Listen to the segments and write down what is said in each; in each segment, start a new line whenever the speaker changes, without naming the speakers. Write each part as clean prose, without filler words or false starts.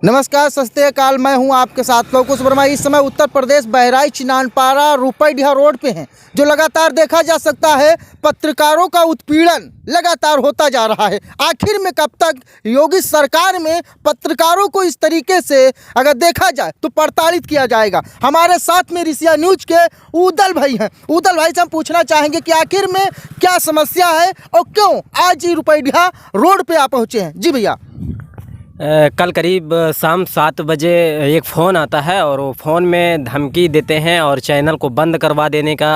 नमस्कार, सत श्री अकाल। मैं हूं आपके साथ लवकुश वर्मा। इस समय उत्तर प्रदेश बहराइच नानपारा रुपईडीहा रोड पे हैं, जो लगातार देखा जा सकता है पत्रकारों का उत्पीड़न लगातार होता जा रहा है। आखिर में कब तक योगी सरकार में पत्रकारों को इस तरीके से अगर देखा जाए तो प्रताड़ित किया जाएगा। हमारे साथ में ऋषिया न्यूज के उदल भाई हैं। उदल भाई से हम पूछना चाहेंगे कि आखिर में क्या समस्या है और क्यों आज ही रुपईडीहा रोड पे आप पहुँचे हैं। जी भैया।
कल करीब शाम 7 बजे एक फ़ोन आता है और वो फ़ोन में धमकी देते हैं और चैनल को बंद करवा देने का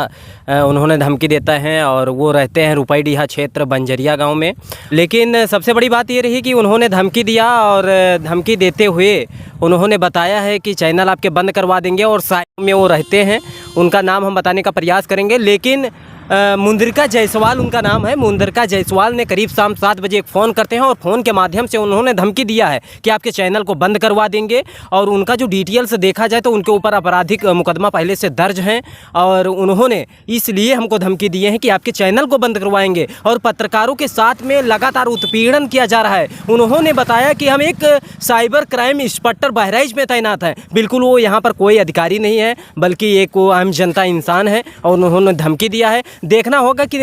उन्होंने धमकी देता है। और वो रहते हैं रुपईडीहा क्षेत्र बंजरिया गांव में। लेकिन सबसे बड़ी बात ये रही कि उन्होंने धमकी दिया और धमकी देते हुए उन्होंने बताया है कि चैनल आपके बंद करवा देंगे। और साइड में वो रहते हैं, उनका नाम हम बताने का प्रयास करेंगे। लेकिन मुंद्रिका जायसवाल उनका नाम है। मुंद्रिका जायसवाल ने करीब शाम 7 बजे एक फ़ोन करते हैं और फ़ोन के माध्यम से उन्होंने धमकी दिया है कि आपके चैनल को बंद करवा देंगे। और उनका जो डिटेल्स देखा जाए तो उनके ऊपर आपराधिक मुकदमा पहले से दर्ज हैं और उन्होंने इसलिए हमको धमकी दिए हैं कि आपके चैनल को बंद करवाएंगे। और पत्रकारों के साथ में लगातार उत्पीड़न किया जा रहा है। उन्होंने बताया कि हम एक साइबर क्राइम इंस्पेक्टर बहराइच में तैनात हैं। बिल्कुल वो यहाँ पर कोई अधिकारी नहीं है, बल्कि एक वो आम जनता इंसान है और उन्होंने धमकी दिया है। देखना होगा कि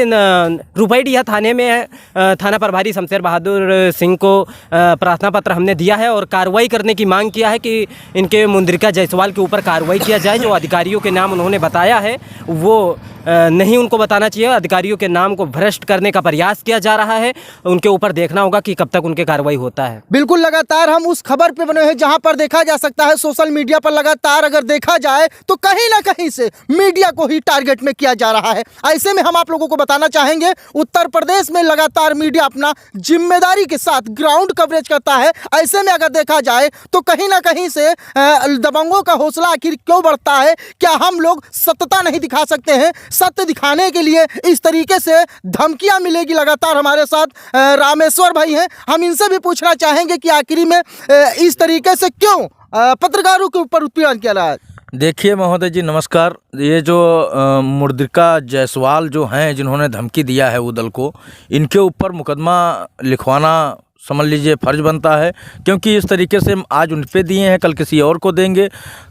रुपईडीहा थाने में थाना प्रभारी शमशेर बहादुर सिंह को प्रार्थना पत्र हमने दिया है और कार्रवाई करने की मांग किया है कि इनके मुंद्रिका जायसवाल के ऊपर कार्रवाई किया जाए। जो अधिकारियों के नाम उन्होंने बताया है वो नहीं उनको बताना चाहिए। अधिकारियों के नाम को भ्रष्ट करने का प्रयास किया जा रहा है। उनके ऊपर देखना होगा कि कब तक उनके कार्रवाई होता है।
बिल्कुल, लगातार हम उस खबर पे बने हैं जहां पर देखा जा सकता है सोशल मीडिया पर लगातार अगर देखा जाए तो कहीं ना कहीं से मीडिया को ही टारगेट में किया जा रहा है। ऐसे में हम आप लोगों को बताना चाहेंगे उत्तर प्रदेश में लगातार मीडिया अपना जिम्मेदारी के साथ ग्राउंड कवरेज करता है। ऐसे में अगर देखा जाए तो कहीं ना कहीं से दबंगों का हौसला आखिर क्यों बढ़ता है? क्या हम लोग सत्यता नहीं दिखा सकते हैं? सत्य दिखाने के लिए इस तरीके से धमकियां मिलेगी लगातार। हमारे साथ रामेश्वर भाई हैं, हम इनसे भी पूछना चाहेंगे कि आखिरी में इस तरीके से क्यों पत्रकारों के ऊपर उत्पीड़न किया रहा है।
देखिए महोदय जी, नमस्कार। ये जो मुंद्रिका जायसवाल जो हैं, जिन्होंने धमकी दिया है उदल को, इनके ऊपर मुकदमा लिखवाना समझ लीजिए फ़र्ज बनता है। क्योंकि इस तरीके से आज उन पे दिए हैं, कल किसी और को देंगे।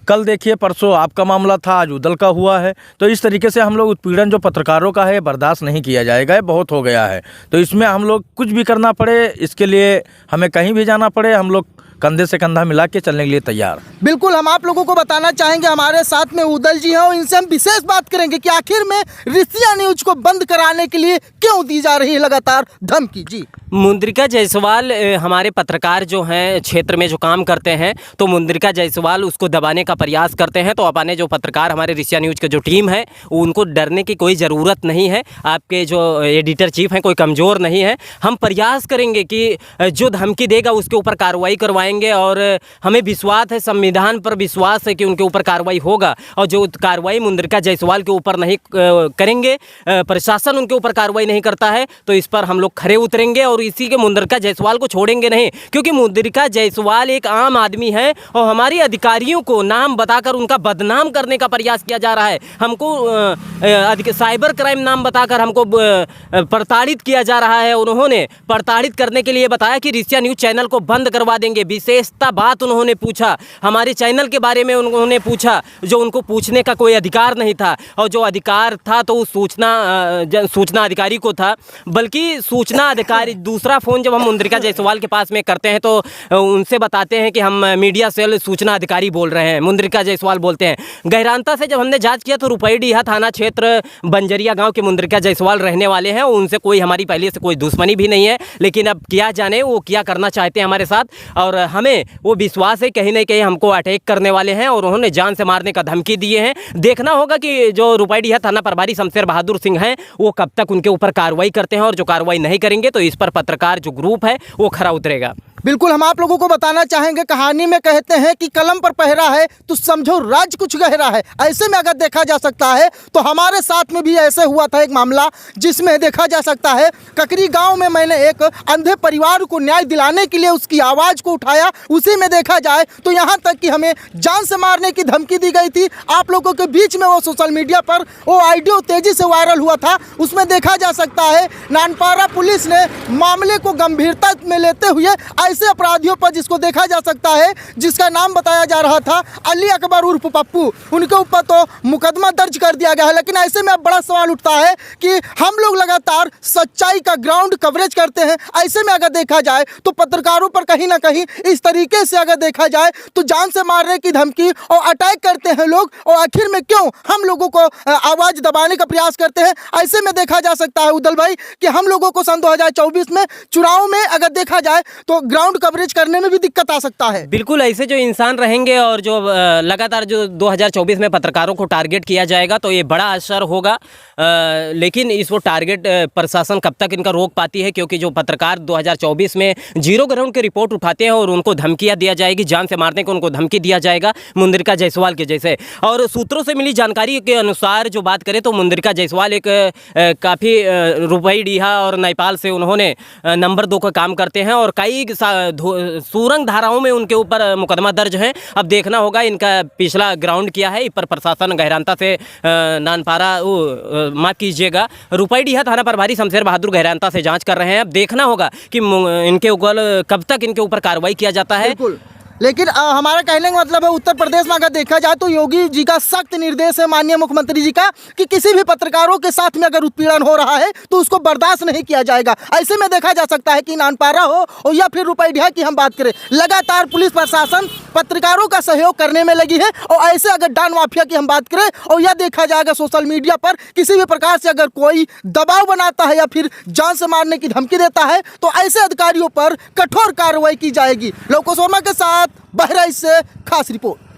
कल देखिए परसों आपका मामला था, आज उदल का हुआ है। तो इस तरीके से हम लोग उत्पीड़न जो पत्रकारों का है बर्दाश्त नहीं किया जाएगा। ये बहुत हो गया है। तो इसमें हम लोग कुछ भी करना पड़े, इसके लिए हमें कहीं भी जाना पड़े, हम लोग कंधे से कंधा मिला के चलने के लिए तैयार।
बिल्कुल, हम आप लोगों को बताना चाहेंगे हमारे साथ में उदल जी हैं और इनसे हम विशेष बात करेंगे कि आखिर में ऋषिया न्यूज को बंद कराने के लिए क्यों दी जा रही है लगातार धमकी। जी।
मुंद्रिका जायसवाल हमारे पत्रकार जो हैं क्षेत्र में जो काम करते हैं, तो मुंद्रिका जायसवाल उसको दबाने का प्रयास करते हैं। तो अपने जो पत्रकार हमारे ऋषिया न्यूज़ के जो टीम है उनको डरने की कोई ज़रूरत नहीं है। आपके जो एडिटर चीफ हैं कोई कमज़ोर नहीं है। हम प्रयास करेंगे कि जो धमकी देगा उसके ऊपर कार्रवाई करवाएंगे और हमें विश्वास है, संविधान पर विश्वास है कि उनके ऊपर कार्रवाई होगा। और जो कार्रवाई मुंद्रिका जायसवाल के ऊपर नहीं करेंगे, प्रशासन उनके ऊपर कार्रवाई नहीं करता है, तो इस पर हम लोग खड़े उतरेंगे और इसी के मुंद्रिका जायसवाल को छोड़ेंगे नहीं। क्योंकि मुंद्रिका जायसवाल एक आम आदमी है और हमारी अधिकारियों को नाम बताकर उनका बदनाम करने का प्रयास किया जा रहा है। हमको साइबर क्राइम नाम बताकर हमको प्रताड़ित किया जा रहा है। उन्होंने प्रताड़ित करने के लिए बताया कि ऋषिया न्यूज़ चैनल को बंद करवा देंगे। विशेषता बात उन्होंने पूछा, हमारे चैनल के बारे में उन्होंने पूछा जो उनको पूछने का कोई अधिकार नहीं था। और जो अधिकार था तो उस सूचना अधिकारी को था। बल्कि सूचना अधिकारी दूसरा फ़ोन जब हम मुंद्रिका जायसवाल के पास में करते हैं तो उनसे बताते हैं कि हम मीडिया सेल सूचना अधिकारी बोल रहे हैं। मुंद्रिका जायसवाल बोलते हैं। गहरानता से जब हमने जांच किया तो रुपईडीहा थाना क्षेत्र बंजरिया गांव के मुंद्रिका जायसवाल रहने वाले हैं। उनसे कोई हमारी पहले से कोई दुश्मनी भी नहीं है। लेकिन अब क्या जाने वो क्या करना चाहते हैं हमारे साथ, और हमें वो विश्वास है कहीं ना कहीं हमको अटैक करने वाले हैं और उन्होंने जान से मारने का धमकी दिए हैं। देखना होगा कि जो रुपईडीहा थाना प्रभारी शमशेर बहादुर सिंह हैं वो कब तक उनके ऊपर कार्रवाई करते हैं। और जो कार्रवाई नहीं करेंगे तो इस पर पत्रकार जो ग्रुप है वो खरा उतरेगा।
बिल्कुल, हम आप लोगों को बताना चाहेंगे, कहानी में कहते हैं कि कलम पर पहरा है तो समझो राज कुछ गहरा है। ऐसे में अगर देखा जा सकता है तो हमारे साथ में भी ऐसे हुआ था एक मामला जिसमें देखा जा सकता है ककरी गांव में मैंने एक अंधे परिवार को न्याय दिलाने के लिए उसकी आवाज़ को उठाया। उसी में देखा जाए तो यहाँ तक कि हमें जान से मारने की धमकी दी गई थी। आप लोगों के बीच में वो सोशल मीडिया पर वो ऑडियो तेजी से वायरल हुआ था। उसमें देखा जा सकता है नानपारा पुलिस ने मामले को गंभीरता में लेते हुए ऐसे अपराधियों पर जिसको देखा जा सकता है, जिसका नाम बताया जा रहा था अली अकबर उर्फ पप्पू, उनके ऊपर तो मुकदमा दर्ज कर दिया गया है। लेकिन ऐसे में अब बड़ा सवाल उठता है कि हम लोग लगातार सच्चाई का ग्राउंड कवरेज करते हैं। ऐसे में अगर देखा जाए तो पत्रकारों पर कहीं ना कहीं इस तरीके से अगर देखा जाए तो जान से मारने की धमकी और अटैक करते हैं लोग, और आखिर में क्यों हम लोगों को आवाज दबाने का प्रयास करते हैं। ऐसे में देखा जा सकता है उदल भाई कि हम लोगों को सन 2024 में चुनाव में अगर देखा जाए तो ग्राउंड कवरेज करने में भी दिक्कत आ सकता है।
बिल्कुल, ऐसे जो इंसान रहेंगे और जो लगातार जो 2024 में पत्रकारों को टारगेट किया जाएगा तो ये बड़ा असर होगा। लेकिन इस वो टारगेट प्रशासन कब तक इनका रोक पाती है, क्योंकि जो पत्रकार 2024 में जीरो ग्राउंड की रिपोर्ट उठाते हैं और उनको धमकियां दिया जाएगी, जान से मारने को उनको धमकी दिया जाएगा मुंद्रिका जायसवाल के जैसे। और सूत्रों से मिली जानकारी के अनुसार जो बात करें तो मुंद्रिका जायसवाल एक काफ़ी रुपईडीहा और नेपाल से उन्होंने नंबर 2 का काम करते हैं और कई सुरंग धाराओं में उनके ऊपर मुकदमा दर्ज है। अब देखना होगा इनका पिछला ग्राउंड किया है। इस पर प्रशासन गहरानता से नानपारा माफ़ कीजिएगा रुपईडीहा थाना प्रभारी शमशेर बहादुर गहरानता से जांच कर रहे हैं। अब देखना होगा कि इनके ऊपर कब तक इनके ऊपर कार्रवाई किया जाता है।
लेकिन हमारा कहने का मतलब है उत्तर प्रदेश में अगर देखा जाए तो योगी जी का सख्त निर्देश है, माननीय मुख्यमंत्री जी का, कि किसी भी पत्रकारों के साथ में अगर उत्पीड़न हो रहा है तो उसको बर्दाश्त नहीं किया जाएगा। ऐसे में देखा जा सकता है कि नानपारा हो और या फिर रुपईडीहा की हम बात करें, लगातार पुलिस प्रशासन पत्रकारों का सहयोग करने में लगी है। और ऐसे अगर डान माफिया की हम बात करें और यह देखा जाएगा सोशल मीडिया पर किसी भी प्रकार से अगर कोई दबाव बनाता है या फिर जान से मारने की धमकी देता है तो ऐसे अधिकारियों पर कठोर कार्रवाई की जाएगी। लोको शर्मा के साथ बहराइच से खास रिपोर्ट।